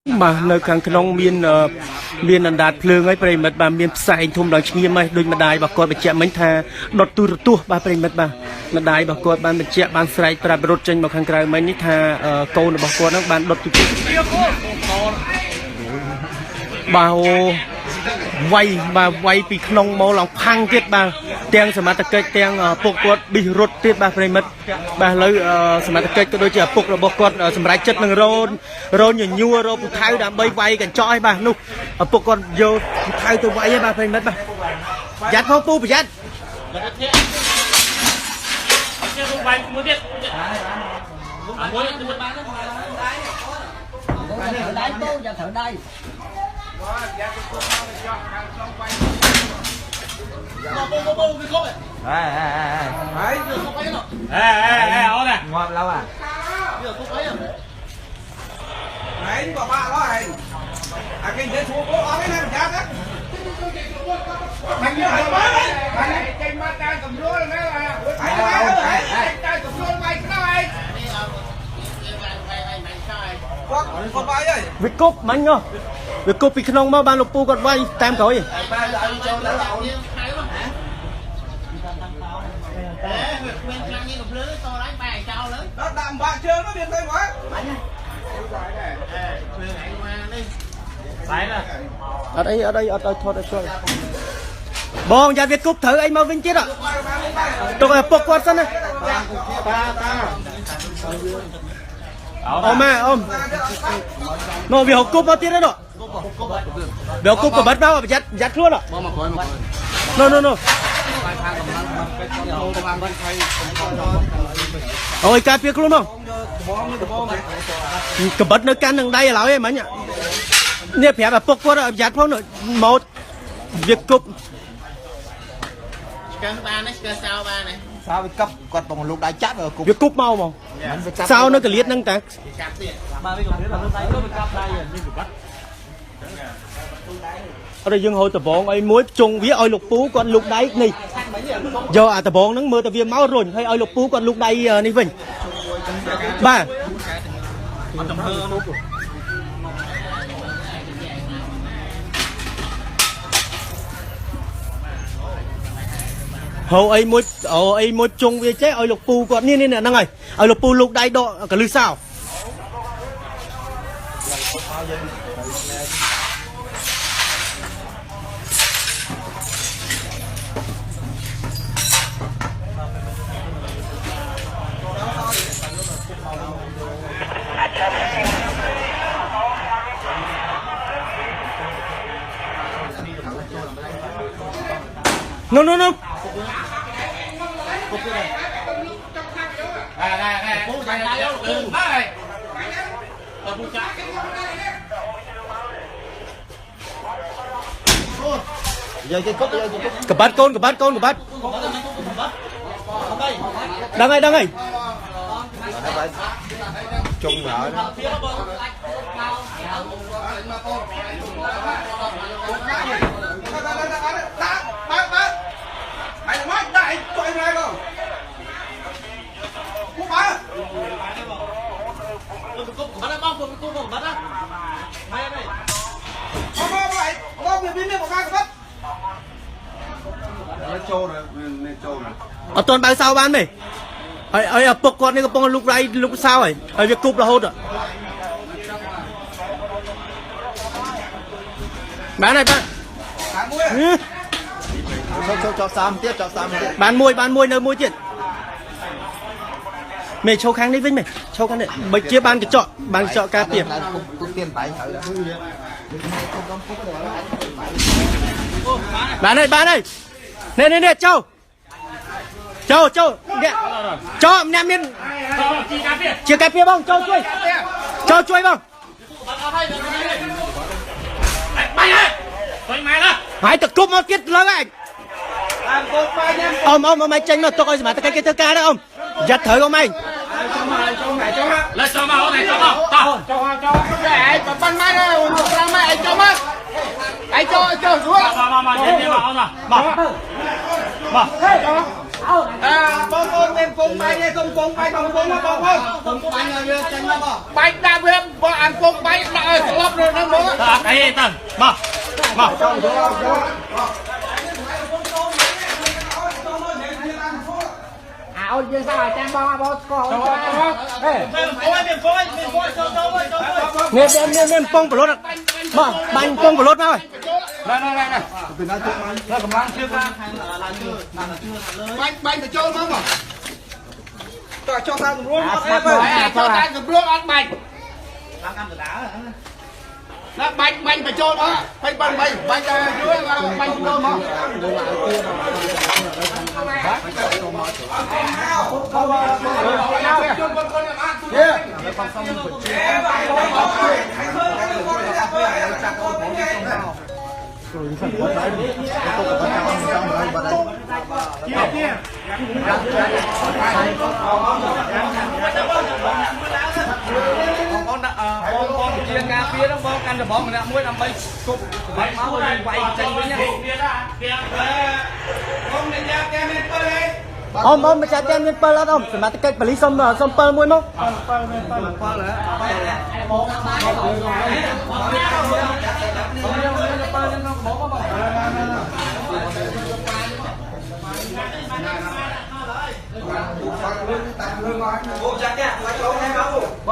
mà nơi càng trong miền đàn đạt phơi ấy bây mật bà miền sài thùng đằng kia mày đôi mà đài bà coi bà chẹt mấy tha đọt tu bà bây mật bà mà đài bà coi bà chẹt bà sài bà rốt trên bà khang cài mấy nít tha câu bà coi nó bà đọt tu bà vay bị nông máu lòng phăng tiết bà tiếngสมาตะเกตtiếngปกกดbị rốt tiết bà bây mật bà lấy สมาตะเกตก็โดยจะปกระบบกดสมัยจัดหนึ่งโรนอย่างยัวโรผู้ไทยดำใบไวกันจ้อยbàนุปกกดโยผู้ไทยตัวไวbà bây mật bàยัดพ่อปูไปยัดngon lâu à này có ba đó này cái dễ xuống cố ở cái này mình ra đó mình như vậy đấy trên mặt tay cầm lúa này là tay cầm lúa mày cái này con bay ơi việc cúp mạnh nhá việc cúp bị nông mà ban lục pu còn vay tam cối nó đạm bạc chưa nó biệt thôi quá ở đây thôi thôi bong ra việc cúp thử anh mau vinh chết ạ tôi là bọc quạt sân này ôm nó việc cúp bao tiền đấy đó việc cúp của bắt bao dắt luôn ạ no ôi cà phê luôn không cái bật nó can đằng đây là em ấy nhỉ nè phép là bốc quát ở dắt phong nữa một việc cúp sao bị cấp quạt bằng lúc đá chát rồi việc cúp mau mà sao nó cái liệt năng ta ở đây dương hồi tập bóng ấy muối chung với oi lục pú con lục đáy này giờ tập bóng nắng mưa tập viên máu rồi hay oi lục pú con lục đáy này vinh ba hồ ấy muối chung với chế oi lục pú con nè năng này oi lục pú lục đáy độ cả lư sao no giờ cái cúp cái bát con đang ngay chung vợ đó mày nói đại coi này không cúp á bom việc biết một cái bắt nó trâu rồi nên trâu này ở tuần bao sao ban mày ở bọc con này có bông lúc đây lúc sao ấy ở việc cúp là hốt ạ bán này cho xăm tiếp bán môi nơi môi chuyện mày châu kháng đấy với mày châu kháng đấy bây chia ban cái chợ ca tiền bán đây nè châu nè cho nè miên chia cà phê bông châu chuối bông hãy tập cúp nó kết lớn anh ông mày tranh nó tôi coi mà cái thơ ca đó ông giật thử không anh lên cho mà này cho để cho ban mai đây một lần mày cho má ai cho xuống mà បងប្អូនមានពងបាយទេសុំពងបាយបងប្អូនមកបងប្អូនសុំបាយយើងចេញមកបងបាយដាក់វាបងអានពងបាយដាក់ឲ្យស្លាប់នៅហ្នឹងបងអីទៅមកមកចូលចូលអូយើងសាចាំបងបងស្គាល់ចូលហេមានពងបលុតមកបាញ់ពងបលុតមកហើយណែពីណាជុំមកកម្លាំងជឿថាបាញ់ទៅចូលមកបងតោះចុះតាមរួលមកចុះតាមរួលអត់បាញ់ឡើងកម្មដៅណាបាញ់បញ្ចូលមកបាញ់បាញ់ទៅយូរបាញ់ចូលមកបងជាការពារហ្នឹងបងកាន់ដបងម្នាក់មួយដើម្បីគប់បាច់មកវាយចេញវិញណាបងអ្នកយ៉ាគេមាន7ទេអមម្ចាស់ទាំងមាន7អត់អមសមត្ថកិច្ចបលីសុំ7មួយមកអូចាក់គេឡាចូលហ្នឹងមកបងផ្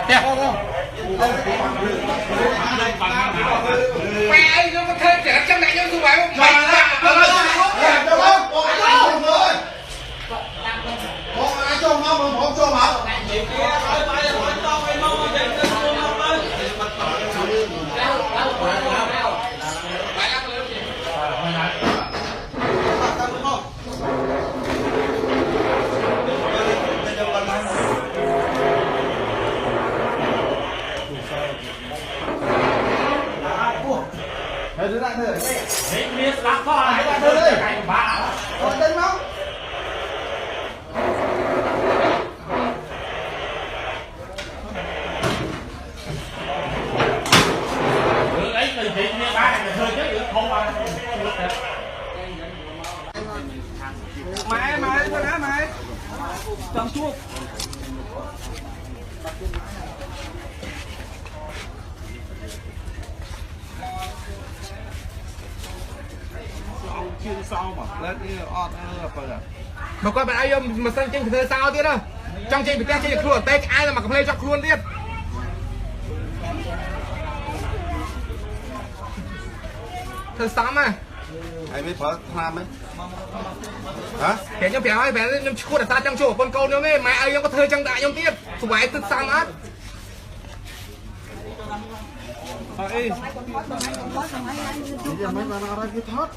ទះម៉ែអីខ្ញុំធ្វើចរិតចាំអ្នកខ្ញុំទៅហើយម៉ែដាក់ទៅបងអាចចូលមកបងចូលមកមានស្ដាប់ផងហើយទៅលើកែបាក់អត់ទៅមកអីទៅនិយាយគ្នាបានតែធ្វើទៅរឿងធំបានម៉ែទៅណាម៉ែចង់ជួបជឿសោមកលើកនេះអត់បើមកគាត់មិនអីយកមិនសិនចេញធ្វើសោទៀតចង់ចេញពីផ្ទះចេញខ្លួនតែក្អែមកកំ pl ចាប់ខ្លួនទៀតធ្វើសំហ៎ហើយវាប្រើថ្នាំហ៎ខ្ញុំប្រាប់ឲ្យខ្ញុំឈួតអាសាចង់ជួបប្រពន្ធកូនខ្ញុំទេម៉ែអីខ្ញុំក៏ធ្វើចឹងដាក់ខ្ញុំទៀតស្វែងទឹកសំអត់អីចាំមិនបានអរគេថត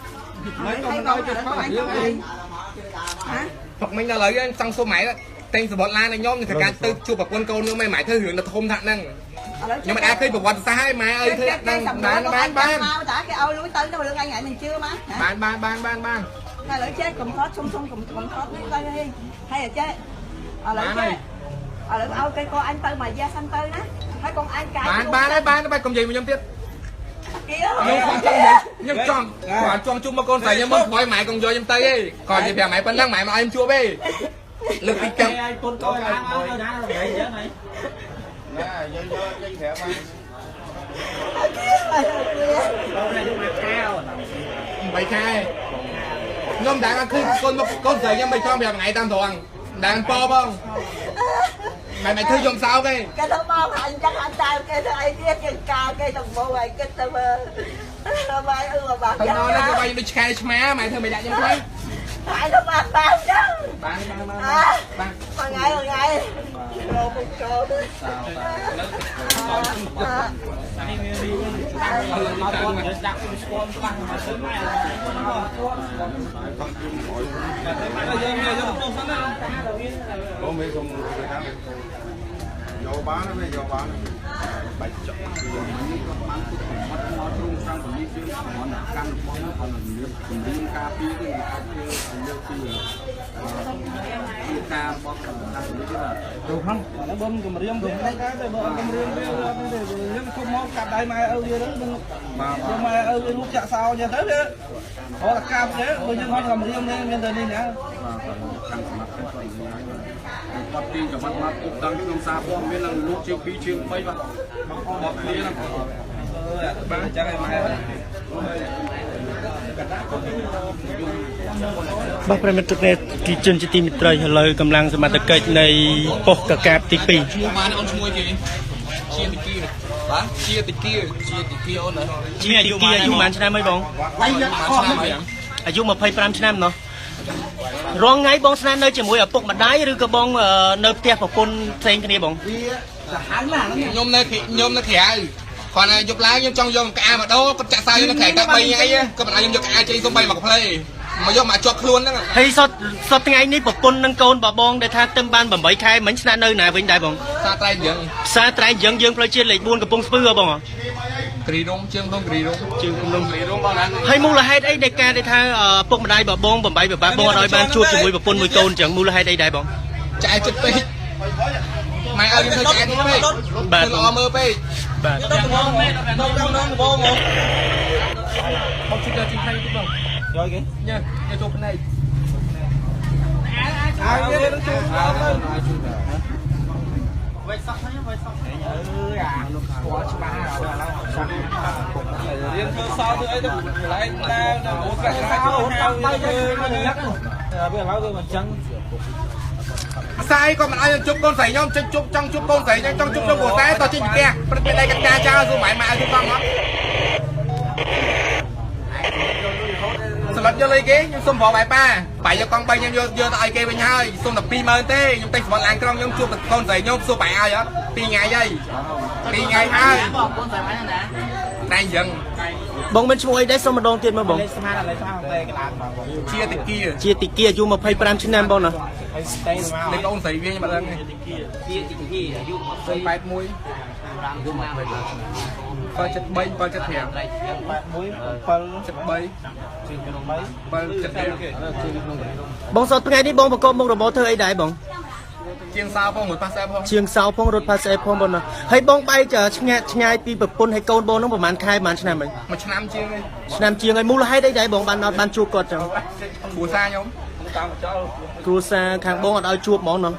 មិនក៏មិនឲ្យគេថតរឿងអីទុកមិញដល់ឥឡូវចង់សុំម៉ែតែងសបត់ឡានឲ្យខ្ញុំនឹងការទៅជួបប្រពន្ធកូនខ្ញុំម៉ែធ្វើរឿងទៅធំថាហ្នឹងខ្ញុំមិនអាចឃើញប្រវត្តិសាស្ត្រឲ្យម៉ែអីធ្វើហ្នឹងបានតាគេឲ្យលុយទៅទៅរឿងអញមិនជឿមកបានតែឥឡូវចេះកុំថតសុំកុំថតនេះទៅហើយចេះឥឡូវចេះឥឡូវឲ្យគេក៏អញទៅមួយយ៉ាសិនទៅណាហើយកុំអញកាយបានកុំនិយាយមកខ្ញុំទៀតខ្ញុំចង់គាត់ចង់ជួបមកកូនស្រីខ្ញុំមកខ្វល់ម៉ែកុំយកខ្ញុំទៅទេគាត់និយាយប្រាប់ម៉ែប៉ុណ្ណឹងម៉ែមកឲ្យខ្ញុំជួបទេលើកពីចឹងឲ្យកូនកូនអាងឲ្យទៅណាទៅអីចឹងហីណាយើងយកចេញប្រាប់មក3ខែខ្ញុំដែរឃើញកូនមកកូនស្រីខ្ញុំ3ខែប្រាប់ថ្ងៃតាមត្រង់ដែរប៉បងម៉ែធ្វើខ្ញុំសោកទេគេទៅមកអញចឹងអញតែគេទៅអីទៀតគេកាគេទៅមកអីគិតទៅមើលបាយអឺបាទទៅដល់នេះបាយដូចឆ្កែឆ្មាម៉ែធ្វើមិនដាក់ចឹងទេបាយទៅបានចឹងបានថ្ងៃលោកពុកចូលទៅនេះមានដាក់ស្គាល់ច្បាស់មកសិនម៉ែបងមេសុំយកបានទេយកបានបាច់ចុកនេះក៏បានទុកមកទ្រង់ខាងពលីគឺមិនកាន់របស់នោះគាត់នឹងលើកជំនាញការពីគឺអាចលើកពីការរបស់ខាងពលីគឺ ดูครับแล้วบนกับเรียมดูได้ได้บนกับเรียมเรียมkhông máu cặp đại mai ơi đó nhưng mà ơi lúc chợ sao giờ tới đấy có là cam thế bây giờ thôi cầm riêng nên từ đây nè គាត់ទីចាំបាត់មកដល់ក្នុងសាព័ត៌មាននឹងលោកជាង2ជាង3បាទគាត់គ្នាណាបាទចាំឲ្យម៉ែ បាទប្រិមិត្តនេះគីជនជាទីមិត្តឥឡូវកម្លាំងសមត្ថកិច្ចនៃប៉ុស្តិ៍កកាបទី2 ឈ្មោះបានអូនឈ្មោះគេជាតិគីបាទជាតិគីអូនជាតិគីអាយុប៉ុន្មានឆ្នាំហើយបងអាយុ25ឆ្នាំណោះរងថ្ងៃបងស្នេហ៍នៅជាមួយឪពុកម្ដាយឬក៏បងនៅផ្ទះប្រពន្ធផ្សេងគ្នាបងខ្ញុំនៅក្រៅគាត់ណាយកឡើងខ្ញុំចង់យកក្អាមកដោគាត់ចាក់សាយនៅក្រៅតែ3ថ្ងៃគាត់មិនឲ្យខ្ញុំយកក្អាជ័យសុំ3មកផ្លេមកយកមកជាប់ខ្លួនហ្នឹងហើយសតថ្ងៃនេះប្រពន្ធនឹងកូនបងដែលថាទឹមបាន8ខែមិញស្នាក់នៅណាវិញដែរបងផ្សារត្រែងយើងយើងផ្លូវជាតិលេខ4កំពង់ស្ពឺហ៎បងគ្រីរងជើងក្នុងគ្រីរងបងណាហើយមូលហេតុអីដែលការដែលថាពុកម្ដាយបង8បបាបងអត់ឲ្យបានជួបជាមួយប្រពន្ធមួយកូនអញ្ចឹងមូលហេតុអីដែរបងចាក់ចិត្តពេកម៉ែឲ្យខ្ញុំធ្វើចាក់ចិត្តពេកបាទល្អមើលពេកបាទបងបងជិះទៅទីផ្នែកទៀតបងយកគេញ៉ាយកចូលផ្នែកអាយទៅចូលវិញសក់ហ្នឹងវិញសក់អើយអាលោកគាត់ច្បាស់ហើយរៀនធ្វើសល់ធ្វើអីទៅកន្លែងដើរនៅអូកាសហៅបាយយើងញ៉ាំវាឥឡូវវាមិនចឹងស្អីក៏មិនឲ្យជប់កូនស្រីខ្ញុំជប់ចង់ជប់កូនស្រីខ្ញុំចង់ជប់ទៅព្រោះតែតចេញពីផ្ទះព្រឹកពេលដៃកណ្ដាលចោលសួរម៉ែឲ្យជប់ផងអត់សម្រាប់យកលុយគេខ្ញុំសុំប្របាយប៉ាយកកង់3ខ្ញុំយកទៅឲ្យគេវិញហើយសុំតែ20000ទេខ្ញុំទិញសម្បត្តិឡានក្រុងខ្ញុំជួបកូនស្រីខ្ញុំសួរបាយឲ្យ2ថ្ងៃហើយ2ថ្ងៃហើយបងកូនស្រីហ្នឹងណាតែអញ្ចឹងបងមានឈ្មោះអីដែរសុំម្ដងទៀតមើលបងស្មានឥឡូវស្មានតែកន្លងបងជាតិគីអាយុ25ឆ្នាំបងណាលេខអូនស្រីវាខ្ញុំអត់ដឹងទេជាតិគីអាយុ81 បងសតថ្ងៃនេះបងប្រកបមុខរបរធ្វើអីដែរបងជាងសោផងរត់ផាសអេផងជាងសោផងរត់ផាសអេផងបងណាហើយបងបែកឆ្ងាយពីប្រពន្ធហើយកូនបងនោះប្រហែលខែប្រហែលឆ្នាំហីមួយឆ្នាំជាងហើយមូលហេតុអីដែរបងបានអត់បានជួបគាត់ចឹងគ្រួសារខ្ញុំតាមចោលគ្រួសារខាងបងអត់ឲ្យជួបហ្មងណោះ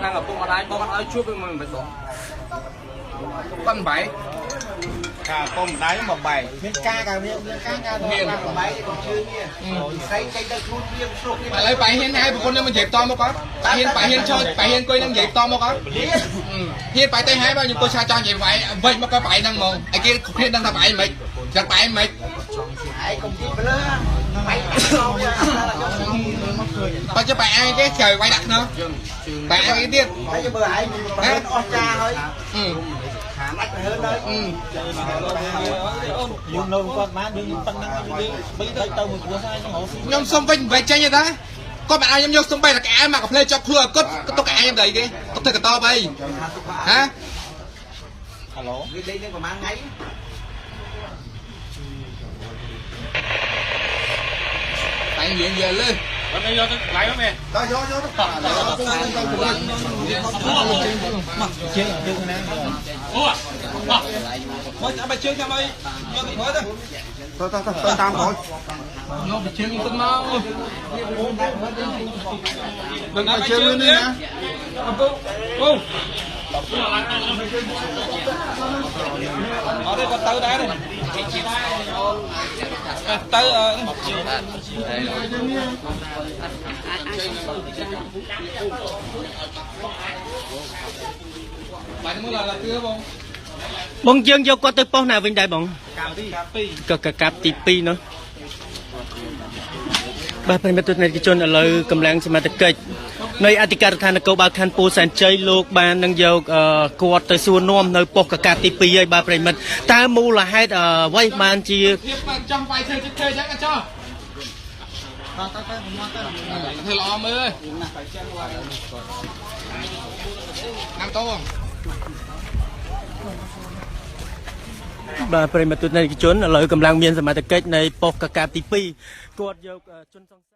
ខាងឪពុកម្ដាយបងអត់ឲ្យជួបវិញមិនបងបានបែកការពុំដៃមកបែកមានការមានបែកក៏ជឿមានស្អីចេញទៅខ្លួនវាស្រុកនេះឥឡូវបែកហ៊ានហើយប្រពន្ធនឹងនិយាយតមកគាត់ហ៊ានឈរហ៊ានអង្គុយនឹងនិយាយតមកគាត់ហ៊ានបែកទៅហើយបើខ្ញុំទៅឆាចង់និយាយបែកវិញមកគាត់បែកហ្នឹងហ្មងឯគេគ្នាដឹងថាបែកមិនចាក់បែកមិនឯងកុំទីប្លើបែកបើจะបែកឯងទេក្រោយបែកដាក់ក្នុងបែកឯងទៀតហើយបើឯងមិនអស់ចាហើយខាងដាច់ទៅហើយយើងនៅគាត់បានយើងប៉ុណ្ណឹងយើងបីទៅមួយគ្រួសារខ្ញុំសុំវិញបែកចេញទេគាត់មិនឲ្យខ្ញុំយកសុំបែកតែក្អែមកកាផ្លេចចាប់ខ្លួនគាត់ទុកក្អែខ្ញុំទៅអីគេទុកទៅកតបអីហ៎ហៅឡូវាលេងនឹងប្រហែលថ្ងៃតែនិយាយលើអត់យកទៅកន្លែងមែនតើយកទៅមកជើងណាអូមកចាំបើជើងចាំឲ្យយកទៅទៅតាមក្រោយយកជើងទៅមកដឹងតែជើងនេះណាអូអត់ទេគាត់ទៅដែរទៅបាយមើលឡាទឿបងយើងយកគាត់ទៅប៉ុស្តិ៍ណាវិញដែរបងកាប់ទី2នោះបាទប្រិមិត្តទស្សនិកជនឥឡូវកម្លាំងសមត្ថកិច្ចនៃអធិការដ្ឋាននគរបាលខណ្ឌពោធិ៍សែនជ័យលោកបាននឹងយកគាត់ទៅសួរនាំនៅប៉ុស្តិ៍កកាប់ទី2ហើយបាទប្រិមិត្តតើមូលហេតុអ្វីបានជាចង់បាយធ្វើចិត្តធ្វើចឹងអញ្ចឹងធ្វើល្អមើលណាំតោបាទប្រិមិត្តទស្សនិកជនឥឡូវកម្លាំងមានសមត្ថកិច្ចនៃប៉ុស្តិ៍កកាប់ទី2គាត់យកជនសង្ស័យ